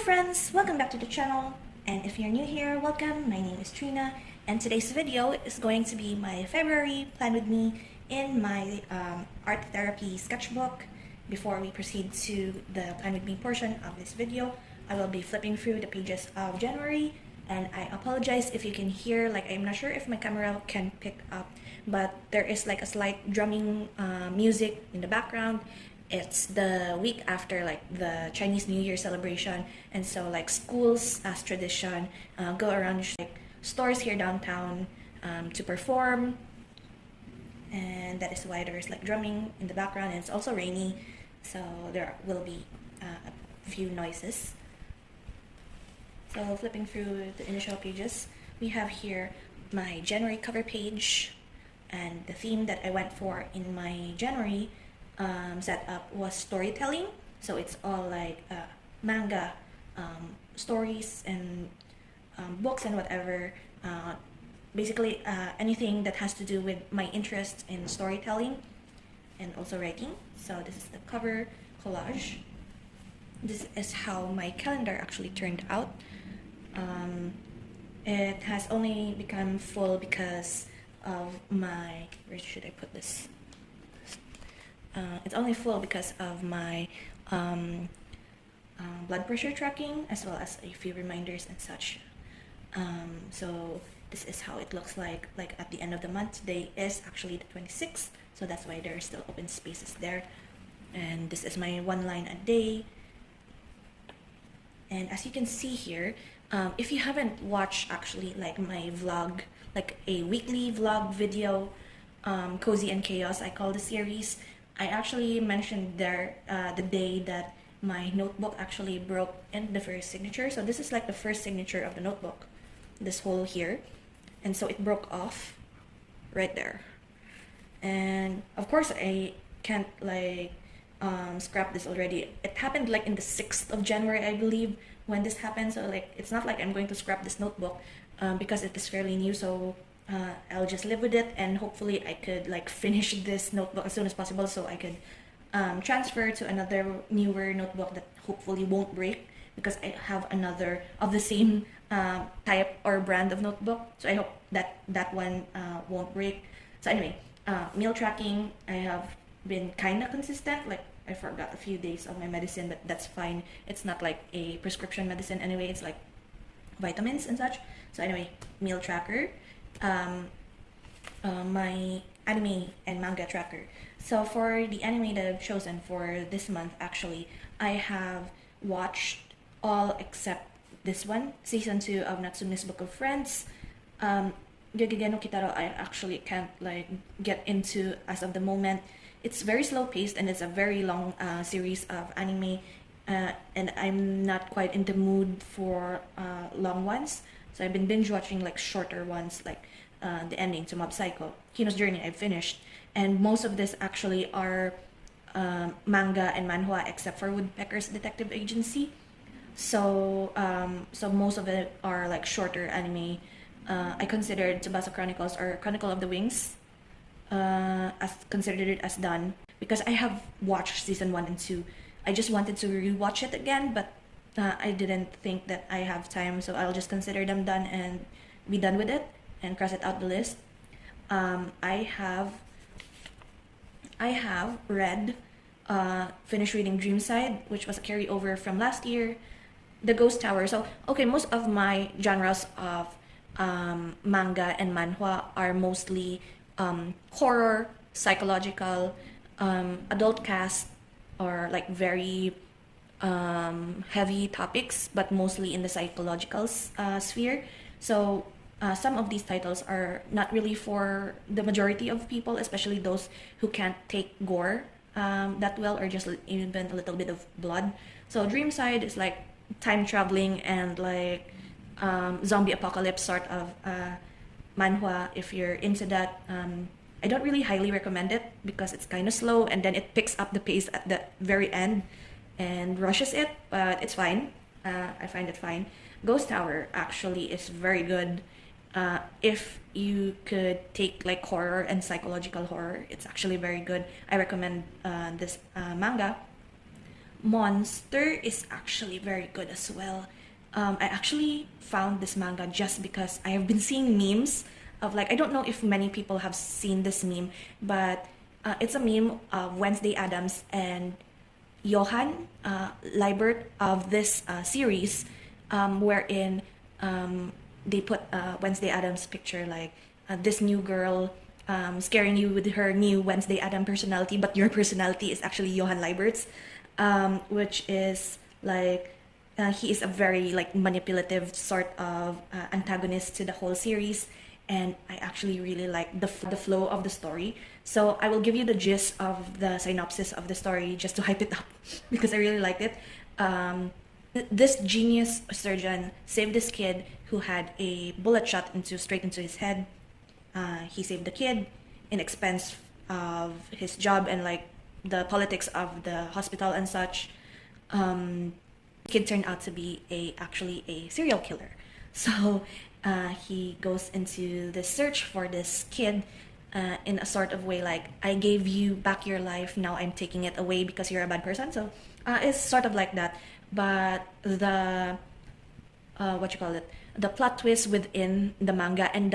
friends, welcome back to the channel, and if you're new here, welcome. My name is Trina, and today's video is going to be my February plan with me in my art therapy sketchbook. Before we proceed to the plan with me portion of this video, I will be flipping through the pages of January, and I apologize if you can hear, like, I'm not sure if my camera can pick up, but there is like a slight drumming music in the background. It's the week after like the Chinese New Year celebration, and so like schools as tradition go around like stores here downtown to perform, and that is why there's like drumming in the background, and it's also rainy, so there will be a few noises. So flipping through the initial pages, we have here my January cover page, and the theme that I went for in my January setup was storytelling. So it's all like manga stories and books and whatever, basically anything that has to do with my interest in storytelling and also writing. So this is the cover collage. This is how my calendar actually turned out. It has only become full because of my, where should I put this? It's only full because of my blood pressure tracking, as well as a few reminders and such. So this is how it looks like at the end of the month. Today is actually the 26th, so that's why there are still open spaces there. And this is my one line a day. And as you can see here, if you haven't watched actually like my vlog, like a weekly vlog video, Cozy and Chaos, I call the series, I actually mentioned there the day that my notebook actually broke in the first signature. So this is like the first signature of the notebook, this hole here, and so it broke off right there. And of course I can't like scrap this already. It happened like in the 6th of January, I believe, when this happened. So like it's not like I'm going to scrap this notebook because it is fairly new. So I'll just live with it, and hopefully I could like finish this notebook as soon as possible, so I could transfer to another newer notebook that hopefully won't break, because I have another of the same type or brand of notebook, so I hope that that one won't break. So anyway, meal tracking, I have been kind of consistent. Like I forgot a few days of my medicine, but that's fine. It's not like a prescription medicine anyway, it's like vitamins and such. So anyway, meal tracker, my anime and manga tracker. So for the anime that I've chosen for this month, actually, I have watched all except this one, season 2 of Natsume's Book of Friends. Gegege no Kitaro, I actually can't like get into as of the moment. It's very slow paced, and it's a very long series of anime, and I'm not quite in the mood for long ones. So I've been binge watching like shorter ones, like the ending to Mob Psycho. Kino's Journey I've finished, and most of this actually are manga and manhwa, except for Woodpecker's Detective Agency. So so most of it are like shorter anime. I considered Tsubasa Chronicles or Chronicle of the Wings as considered it as done, because I have watched season 1 and 2. I just wanted to rewatch it again, but I didn't think that I have time, so I'll just consider them done and be done with it and cross it out the list. I have read, finished reading Dreamside, which was a carryover from last year, The Ghost Tower. So okay, most of my genres of manga and manhwa are mostly horror, psychological, adult cast, or like very heavy topics, but mostly in the psychological sphere. So some of these titles are not really for the majority of people, especially those who can't take gore that well, or just even a little bit of blood. So Dreamside is like time traveling and like zombie apocalypse sort of manhwa. If you're into that, I don't really highly recommend it because it's kind of slow, and then it picks up the pace at the very end and rushes it, but it's fine. I find it fine. Ghost Tower actually is very good. If you could take like horror and psychological horror, it's actually very good. I recommend this manga. Monster is actually very good as well. I actually found this manga just because I have been seeing memes of like, I don't know if many people have seen this meme, but it's a meme of Wednesday Addams and Johan Liebert of this series, wherein they put Wednesday Addams' picture like this new girl scaring you with her new Wednesday Adam personality, but your personality is actually Johan Leibert's, which is like he is a very like manipulative sort of antagonist to the whole series, and I actually really like the flow of the story. So I will give you the gist of the synopsis of the story just to hype it up because I really liked it. This genius surgeon saved this kid who had a bullet shot straight into his head. He saved the kid in expense of his job and like the politics of the hospital and such. Kid turned out to be actually a serial killer. So he goes into the search for this kid in a sort of way like, I gave you back your life, now I'm taking it away because you're a bad person. So it's sort of like that. But the the plot twist within the manga and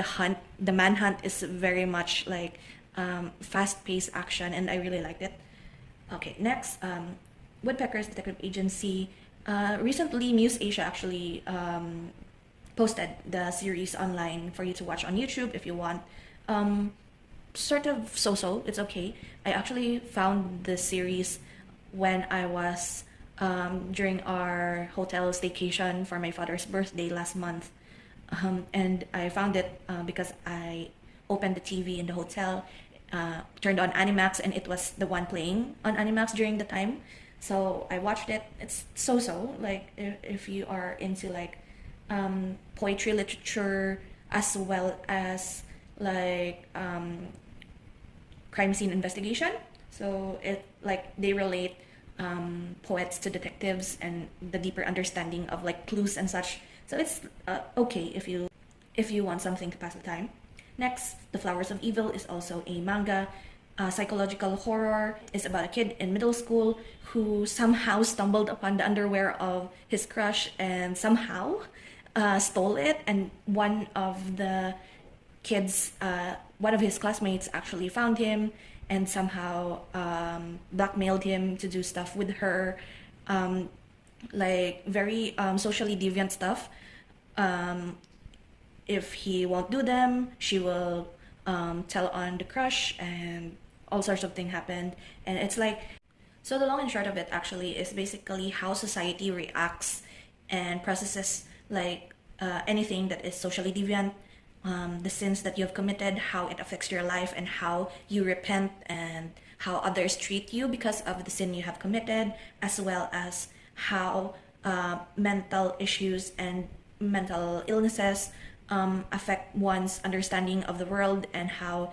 the manhunt is very much like fast-paced action, and I really liked it. Okay, next, Woodpecker's Detective Agency. Recently, Muse Asia actually posted the series online for you to watch on YouTube if you want. Sort of so-so, it's okay. I actually found the series when I was during our hotel staycation for my father's birthday last month. And I found it because I opened the TV in the hotel, turned on Animax, and it was the one playing on Animax during the time. So I watched it. It's so-so. Like if you are into like poetry, literature, as well as like crime scene investigation. So it like they relate poets to detectives and the deeper understanding of like clues and such. So it's okay if you want something to pass the time. Next, The Flowers of Evil is also a manga. Psychological horror is about a kid in middle school who somehow stumbled upon the underwear of his crush and somehow stole it. And one of his classmates actually found him and somehow blackmailed him to do stuff with her, like very socially deviant stuff. If he won't do them, she will tell on the crush, and all sorts of things happened. And it's like, so the long and short of it actually is basically how society reacts and processes like anything that is socially deviant, the sins that you have committed, how it affects your life, and how you repent, and how others treat you because of the sin you have committed, as well as how mental issues and mental illnesses affect one's understanding of the world, and how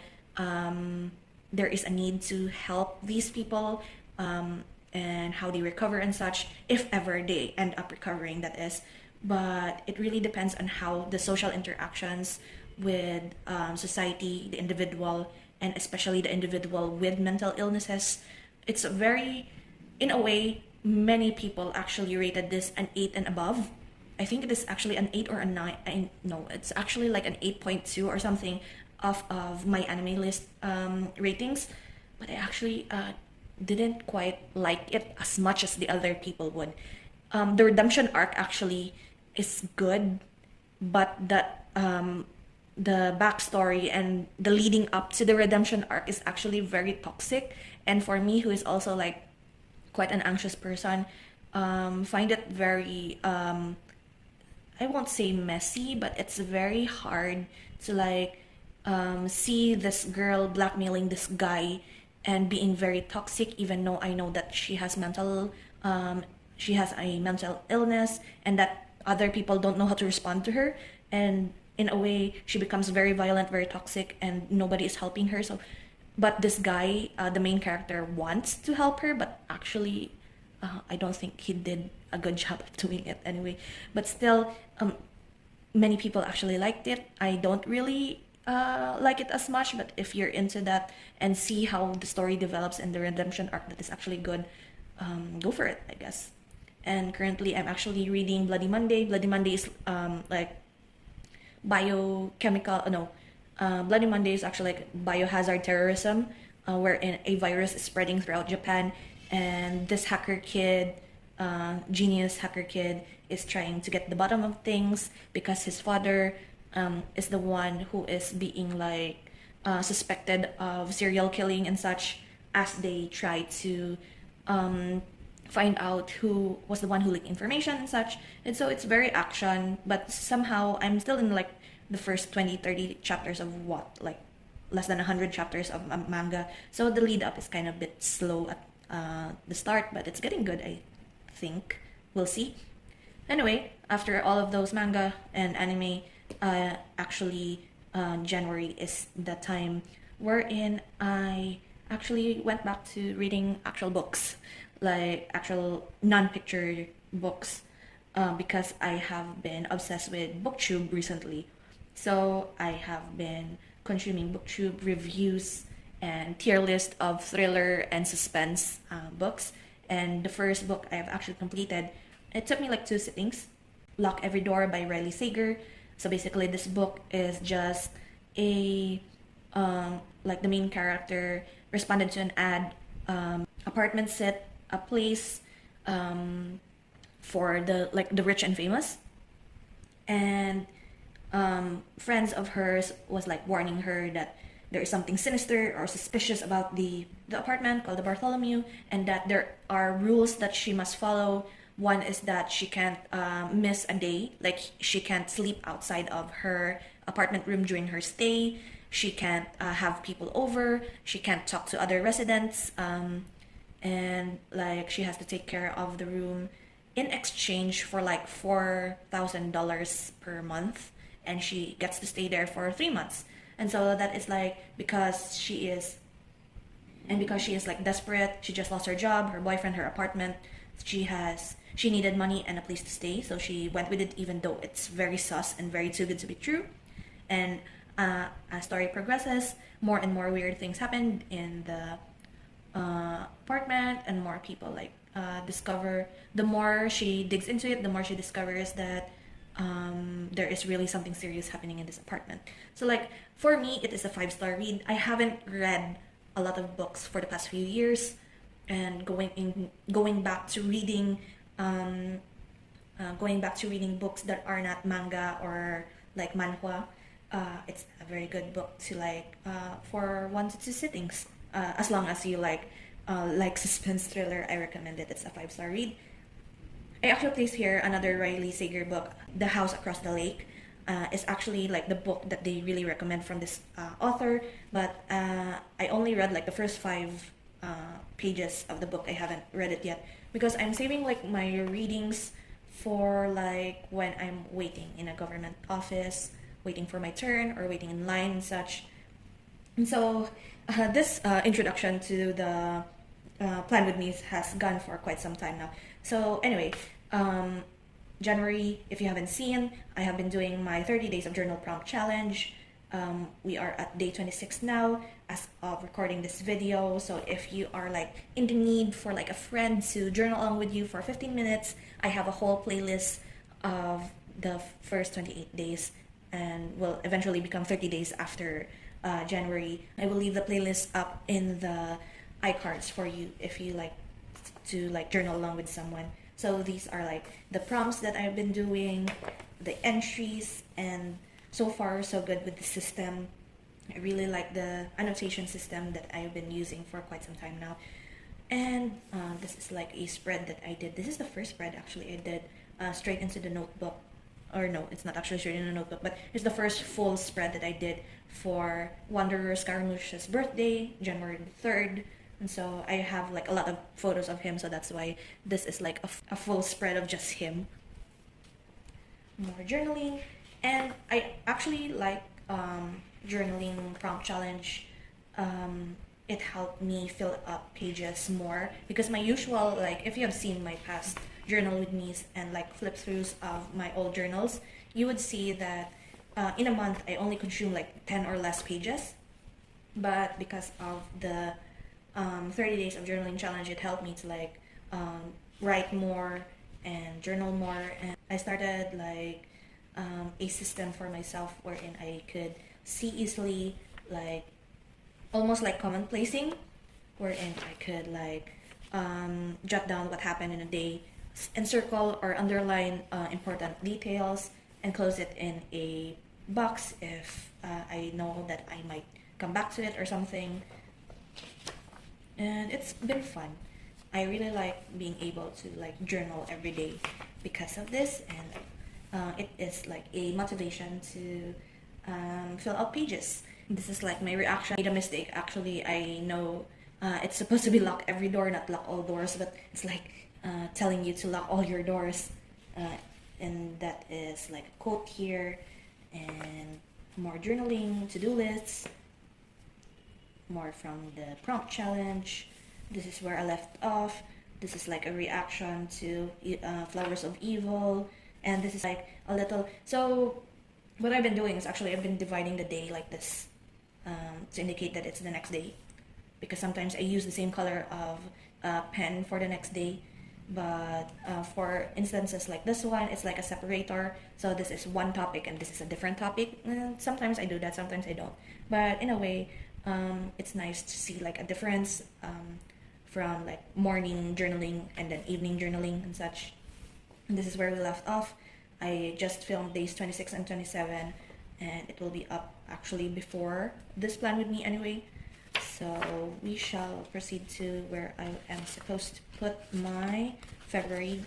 there is a need to help these people, and how they recover and such, if ever they end up recovering, that is. But it really depends on how the social interactions with society, the individual, and especially the individual with mental illnesses. It's very, in a way, many people actually rated this an 8 and above. I think it is actually an 8 or a 9. No, it's actually like an 8.2 or something of my anime list ratings. But I actually didn't quite like it as much as the other people would. The redemption arc actually is good, but the backstory and the leading up to the redemption arc is actually very toxic. And for me, who is also like quite an anxious person, find it very I won't say messy, but it's very hard to like see this girl blackmailing this guy and being very toxic, even though I know that she has a mental illness, and that other people don't know how to respond to her. And in a way, she becomes very violent, very toxic, and nobody is helping her. So, but this guy, the main character, wants to help her, but actually, I don't think he did a good job of doing it anyway. But still, many people actually liked it. I don't really like it as much, but if you're into that and see how the story develops and the redemption arc, that is actually good. go for it, I guess. And currently I'm actually reading Bloody Monday. Bloody Monday is like biochemical, no, Bloody Monday is actually like biohazard terrorism, wherein a virus is spreading throughout Japan, and this hacker kid, genius hacker kid, is trying to get the bottom of things because his father is the one who is being like suspected of serial killing and such, as they try to find out who was the one who leaked information and such. And so it's very action, but somehow I'm still in like the first 20-30 chapters of what, like less than 100 chapters of manga. So the lead up is kind of a bit slow at the start, but it's getting good, I think. We'll see. Anyway, after all of those manga and anime, actually January is the time wherein I actually went back to reading actual books, like actual non-picture books, because I have been obsessed with booktube recently. So I have been consuming booktube reviews and tier list of thriller and suspense books. And the first book I've actually completed, it took me like 2 sittings, Lock Every Door by Riley Sager. So basically this book is just a like the main character responded to an ad, apartment set, a place for the rich and famous, and friends of hers was like warning her that there is something sinister or suspicious about the apartment called the Bartholomew, and that there are rules that she must follow. One is that she can't miss a day, like she can't sleep outside of her apartment room during her stay. She can't have people over. She can't talk to other residents, and like she has to take care of the room in exchange for like $4,000 per month, and she gets to stay there for 3 months. And so that is like because she is like desperate. She just lost her job, her boyfriend, her apartment. She needed money and a place to stay, so she went with it even though it's very sus and very too good to be true. And as story progresses, more and more weird things happen in the apartment, and more people like discover. The more she digs into it, the more she discovers that there is really something serious happening in this apartment. So like for me, it is a 5-star read. I haven't read a lot of books for the past few years, and going back to reading books that are not manga or like manhwa. It's a very good book to like for 1 to 2 sittings. As long as you like suspense thriller, I recommend it. It's a 5-star read. I actually placed here another Riley Sager book, The House Across the Lake. It's actually like the book that they really recommend from this author, but I only read like the first 5 pages of the book. I haven't read it yet because I'm saving like my readings for like when I'm waiting in a government office, waiting for my turn or waiting in line and such. And so this introduction to the Plan With Me has gone for quite some time now. So anyway, January, if you haven't seen, I have been doing my 30 days of journal prompt challenge. We are at day 26 now as of recording this video. So if you are like in the need for like a friend to journal along with you for 15 minutes, I have a whole playlist of the first 28 days, and will eventually become 30 days after January. I will leave the playlist up in the iCards for you if you like to like journal along with someone. So these are like the prompts that I've been doing, the entries, and so far so good with the system. I really like the annotation system that I've been using for quite some time now. And this is like a spread that I did. This is the first spread actually I did straight into the notebook. Or no, it's not actually straight in the notebook, but it's the first full spread that I did for Wanderer Scaramouche's birthday, January 3rd. And so I have like a lot of photos of him, so that's why this is like a full spread of just him. More journaling. And I actually like journaling prompt challenge. It helped me fill up pages more, because my usual, like if you have seen my past journal with me and like flip throughs of my old journals, you would see that in a month I only consume like 10 or less pages. But because of the 30 days of journaling challenge, it helped me to like write more and journal more, and I started like a system for myself wherein I could see easily, like almost like commonplacing, wherein I could like jot down what happened in a day, encircle or underline important details, and close it in a box if I know that I might come back to it or something. And it's been fun. I really like being able to like journal every day because of this, and it is like a motivation to fill out pages. This is like my reaction. I made a mistake. Actually, I know it's supposed to be lock every door, not lock all doors, but it's like telling you to lock all your doors. And that is like a quote here, and more journaling, to-do lists, more from the prompt challenge. This is where I left off. This is like a reaction to Flowers of Evil, and this is like a little. So what I've been doing is actually I've been dividing the day like this to indicate that it's the next day, because sometimes I use the same color of pen for the next day, but for instances like this one, it's like a separator. So this is one topic and this is a different topic. And sometimes I do that, sometimes I don't. But in a way, it's nice to see like a difference from like morning journaling and then evening journaling and such. And this is where we left off. I just filmed days 26 and 27, and it will be up actually before this plan with me anyway. So we shall proceed to where I am supposed to put my February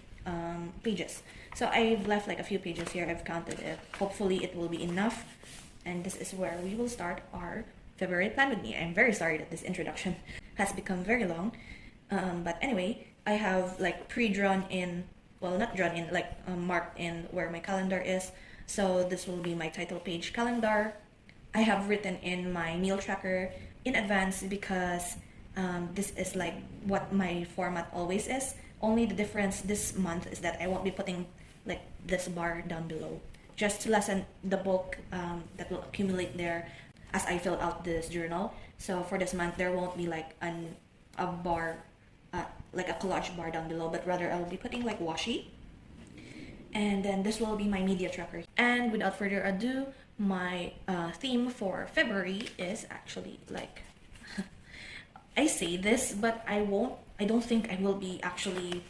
pages. So I've left like a few pages here. I've counted it. Hopefully it will be enough. And this is where we will start our February plan with me. I'm very sorry that this introduction has become very long. But anyway, I have like pre-drawn in, well, not drawn in, like marked in where my calendar is. So this will be my title page calendar. I have written in my meal tracker in advance because this is like what my format always is. Only the difference this month is that I won't be putting like this bar down below, just to lessen the bulk that will accumulate there as I fill out this journal. So for this month, there won't be like a bar, like a collage bar down below, but rather I'll be putting like washi. And then this will be my media tracker. And without further ado, my theme for February is actually like, I say this, but I don't think I will be actually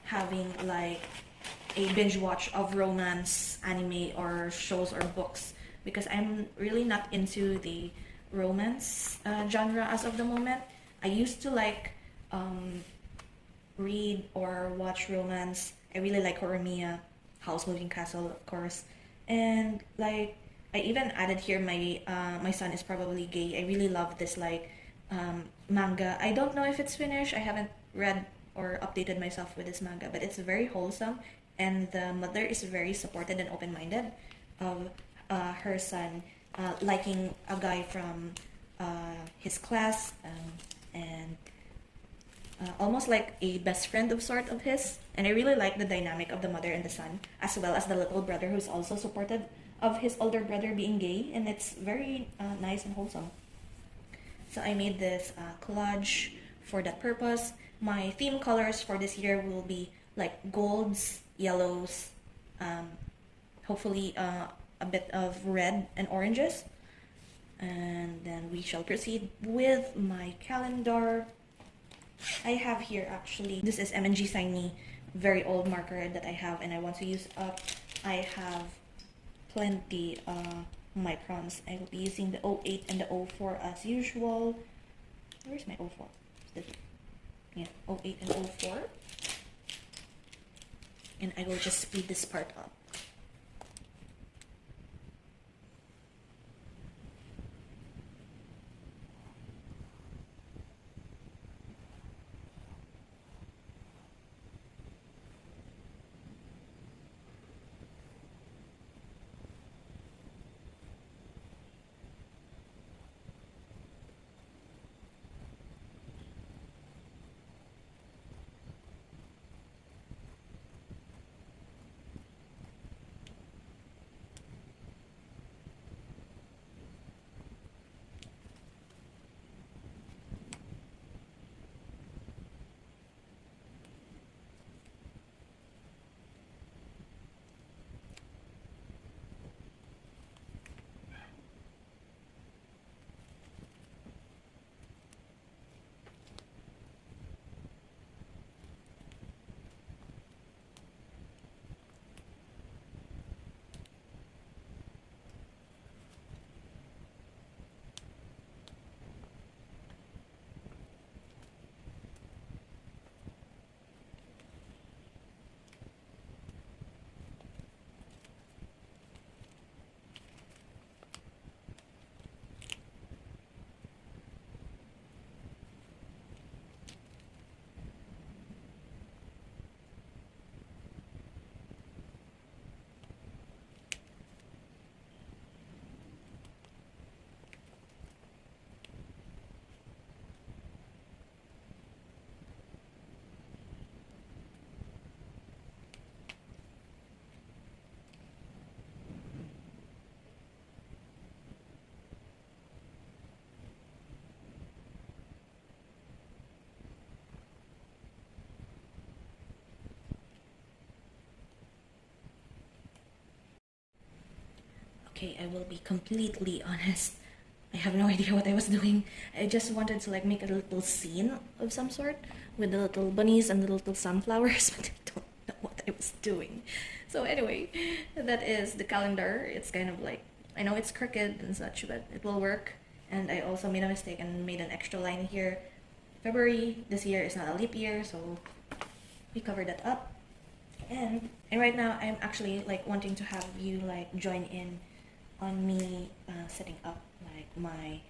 having like a binge watch of romance, anime, or shows or books, because I'm really not into the romance genre as of the moment. I used to like read or watch romance. I really like Horimiya, House Moving Castle, of course, and like I even added here my son is probably gay. I really love this like manga. I don't know if it's finished. I haven't read or updated myself with this manga, but it's very wholesome, and the mother is very supported and open-minded of her son liking a guy from his class, and almost like a best friend of sort of his. And I really like the dynamic of the mother and the son, as well as the little brother who's also supportive of his older brother being gay, and it's very nice and wholesome. So I made this collage for that purpose. My theme colors for this year will be like golds, yellows, hopefully a bit of red and oranges. And then we shall proceed with my calendar. I have here actually, this is M&G Sign Me, very old marker that I have and I want to use up. I have plenty Microns. I will be using the 08 and the 04 as usual. Where's my 04? This one. Yeah, 08 and 04. And I will just speed this part up. Okay, I will be completely honest. I have no idea what I was doing. I just wanted to like make a little scene of some sort with the little bunnies and the little sunflowers, but I don't know what I was doing. So anyway, that is the calendar. It's kind of like, I know it's crooked and such, but it will work. And I also made a mistake and made an extra line here. February this year is not a leap year, so we covered that up. And right now I'm actually like wanting to have you like join in on me setting up like my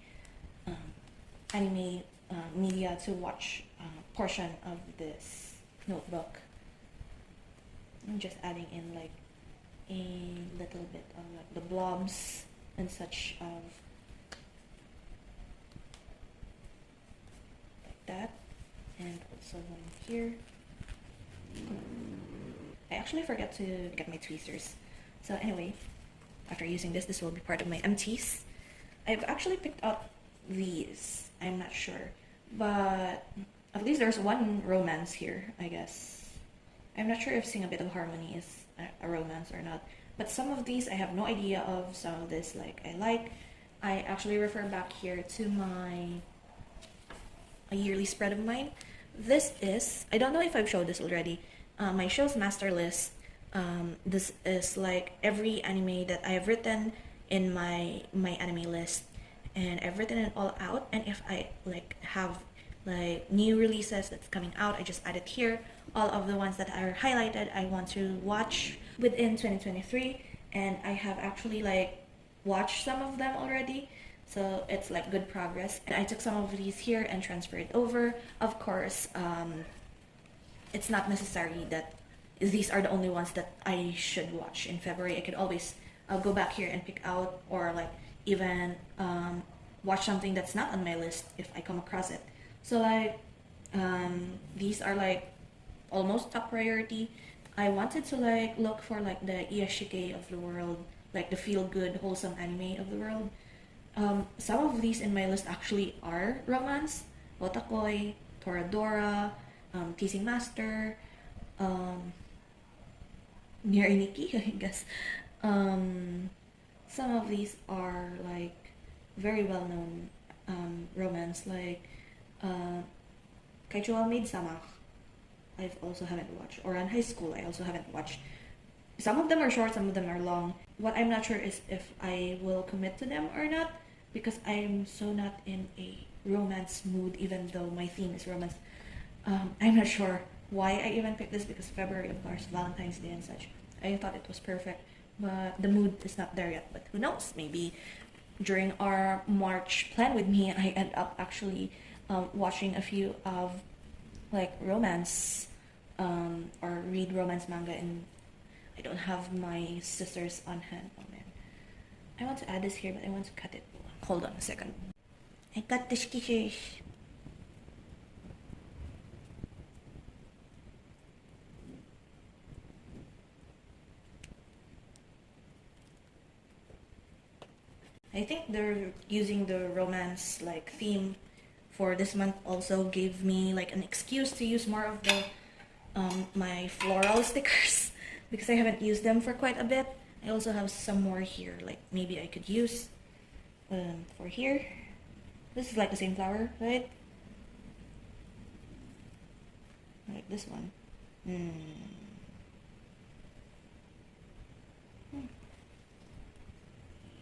anime media to watch portion of this notebook. I'm just adding in like a little bit of like the blobs and such of like that, and also one here. I actually forgot to get my tweezers. So anyway, after using this, this will be part of my empties. I've actually picked up these. I'm not sure, but at least there's one romance here, I guess. I'm not sure if Sing a Bit of Harmony is a romance or not, but some of these I have no idea of. Some of this like I like. I actually refer back here to a yearly spread of mine. This is, I don't know if I've showed this already, my show's master list. This is like every anime that I have written in my anime list, and I've written it all out. And if I like have like new releases that's coming out, I just add it here. All of the ones that are highlighted I want to watch within 2023, and I have actually like watched some of them already, so it's like good progress. And I took some of these here and transferred over. Of course, it's not necessary that these are the only ones that I should watch in February. I could always go back here and pick out, or like even watch something that's not on my list if I come across it. So like these are like almost top priority. I wanted to like look for like the Iyashike of the world, like the feel-good, wholesome anime of the world. Some of these in my list actually are romance. Otakoi, Toradora, Teasing Master, Miriniki, I guess. Some of these are like very well-known romance, like Kaichua Maid Sama. I also haven't watched. Or on High School, I also haven't watched. Some of them are short, some of them are long. What I'm not sure is if I will commit to them or not, because I'm so not in a romance mood, even though my theme is romance. I'm not sure why I even picked this, because February, of course, Valentine's Day and such. I thought it was perfect, but the mood is not there yet. But who knows? Maybe during our March plan with me, I end up actually watching a few of like romance or read romance manga, and I don't have my sisters on hand. Oh man, I want to add this here, but I want to cut it. Hold on a second. I cut the sketches. I think they're using the romance like theme for this month also gave me like an excuse to use more of the my floral stickers because I haven't used them for quite a bit. I also have some more here, like maybe I could use for here. This is like the same flower, right? Like this one.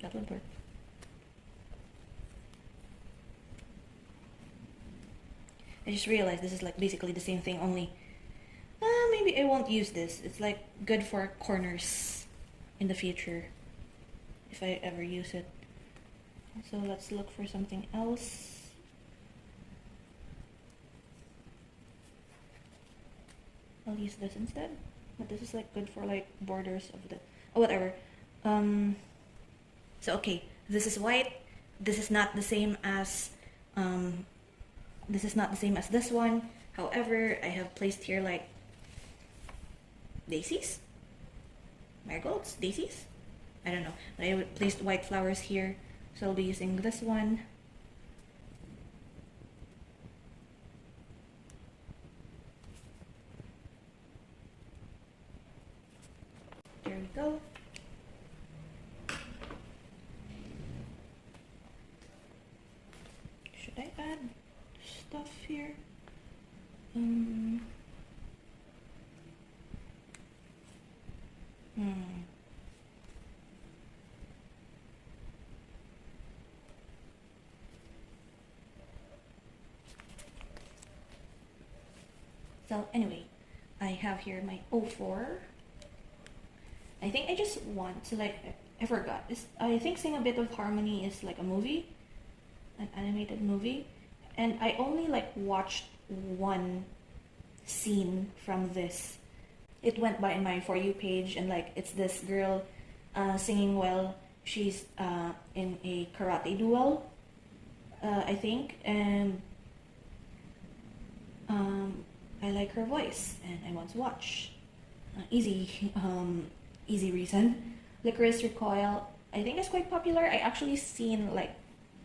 That would work. I just realized this is like basically the same thing, only maybe I won't use this. It's like good for corners in the future if I ever use it. So let's look for something else. I'll use this instead, but this is like good for like borders of the whatever. So okay, this is white. This is not the same as this one. However, I have placed here like daisies, marigolds, daisies. I don't know. I placed white flowers here, so I'll be using this one. There we go. should I add stuff here? Hmm. So anyway, I have here my O4. I think I just want to like, I forgot. I think Sing a Bit of Harmony is like a movie, an animated movie. And I only like watched one scene from this. It went by in my For You page, and like it's this girl singing well. She's in a karate duel, I think, and I like her voice and I want to watch. Easy reason. Licorice Recoil, I think it's quite popular. I actually seen like,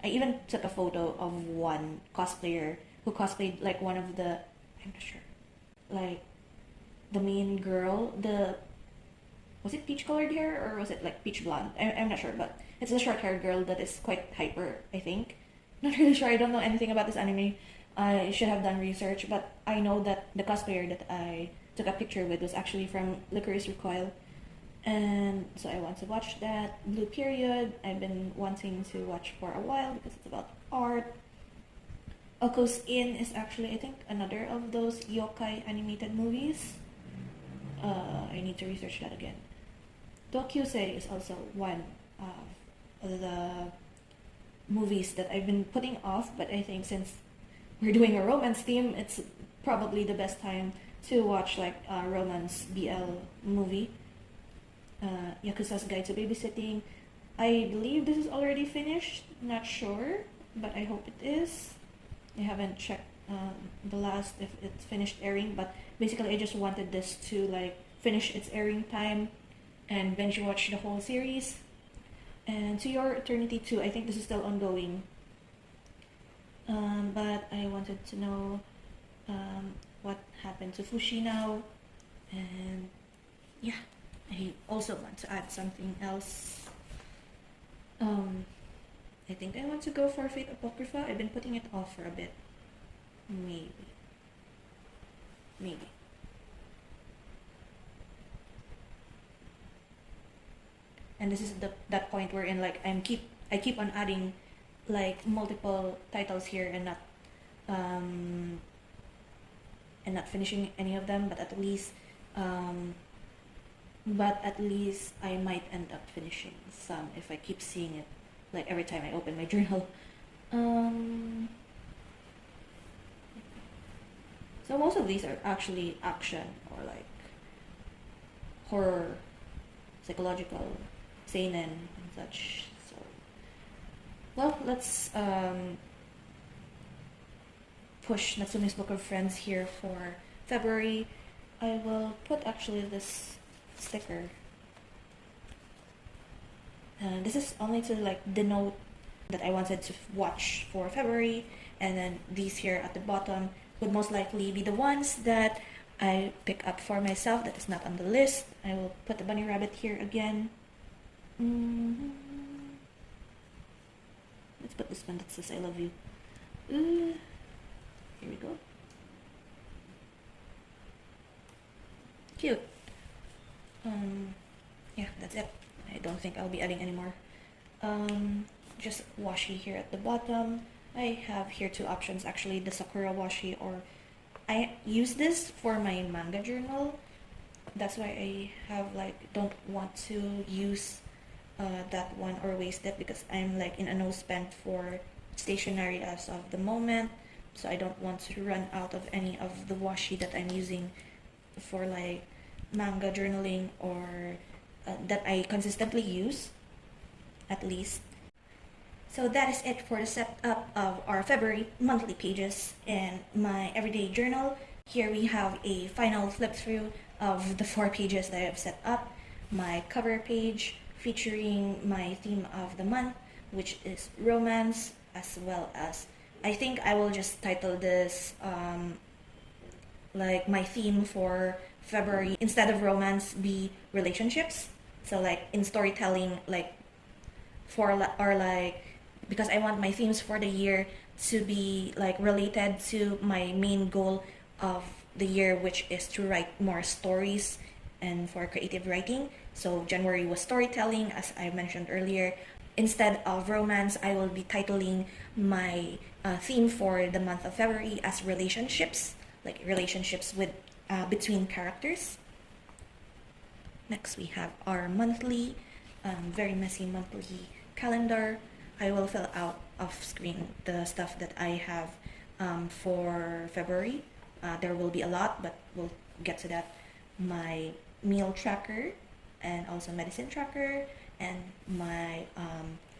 I even took a photo of one cosplayer who cosplayed like one of the, I'm not sure, like the main girl, was it peach colored hair or was it like peach blonde? I'm not sure, but it's the short haired girl that is quite hyper, I think. Not really sure, I don't know anything about this anime. I should have done research, but I know that the cosplayer that I took a picture with was actually from Licorice Recoil. And so I want to watch that. Blue Period, I've been wanting to watch for a while because it's about art. Oko's Inn is actually, I think, another of those yokai animated movies. I need to research that again. Dokyusei is also one of the movies that I've been putting off, but I think since we're doing a romance theme, it's probably the best time to watch like a romance BL movie. Yakuza's Guide to Babysitting. I believe this is already finished, not sure, but I hope it is. I haven't checked the last if it's finished airing, but basically I just wanted this to like finish its airing time and binge watch the whole series. And To Your Eternity 2, I think this is still ongoing. But I wanted to know what happened to Fushi now, and yeah, I also want to add something else. I think I want to go for Fate Apocrypha. I've been putting it off for a bit. Maybe. And this is that point wherein like I keep on adding like multiple titles here and not finishing any of them, but at least I might end up finishing some if I keep seeing it like every time I open my journal. So most of these are actually action or like horror, psychological, seinen and such. So well, let's push Natsume's Book of Friends here for February. I will put actually this sticker. This is only to like denote that I wanted to watch for February, and then these here at the bottom would most likely be the ones that I pick up for myself that is not on the list. I will put the bunny rabbit here again. Let's put this one that says I love you. Here we go. Cute. Yeah, that's it. I don't think I'll be adding any more. Just washi here at the bottom. I have here two options actually, the Sakura washi, or I use this for my manga journal. That's why I have like don't want to use that one or waste it, because I'm like in a no spend for stationery as of the moment, so I don't want to run out of any of the washi that I'm using for like manga journaling or that I consistently use at least. So that is it for the setup of our February monthly pages and my everyday journal. Here we have a final flip through of the 4 pages that I have set up. My cover page featuring my theme of the month, which is romance, as well as, I think I will just title this like my theme for February, instead of romance, be relationships. So like in storytelling, like for or like, because I want my themes for the year to be like related to my main goal of the year, which is to write more stories and for creative writing. So January was storytelling, as I mentioned earlier. Instead of romance, I will be titling my theme for the month of February as relationships, like relationships with between characters. Next, we have our monthly, very messy monthly calendar. I will fill out off screen the stuff that I have for February. There will be a lot, but we'll get to that. My meal tracker and also medicine tracker and my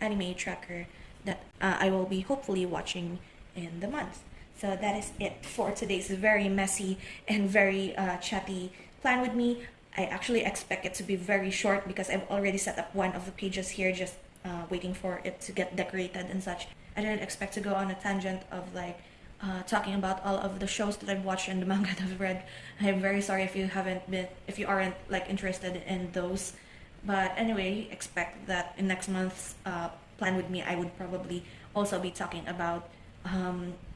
anime tracker that I will be hopefully watching in the month. So that is it for today's very messy and very chatty plan with me. I actually expect it to be very short because I've already set up one of the pages here, just waiting for it to get decorated and such. I didn't expect to go on a tangent of like talking about all of the shows that I've watched and the manga that I've read. I'm very sorry if you aren't like interested in those. But anyway, expect that in next month's plan with me, I would probably also be talking about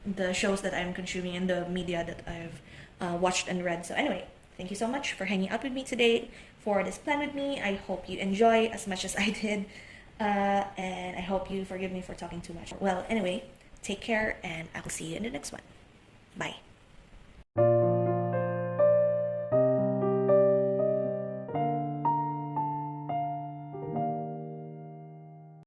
the shows that I'm consuming and the media that I've watched and read. So anyway, thank you so much for hanging out with me today for this plan with me. I hope you enjoy as much as I did. And I hope you forgive me for talking too much. Well, anyway, take care and I'll see you in the next one. Bye.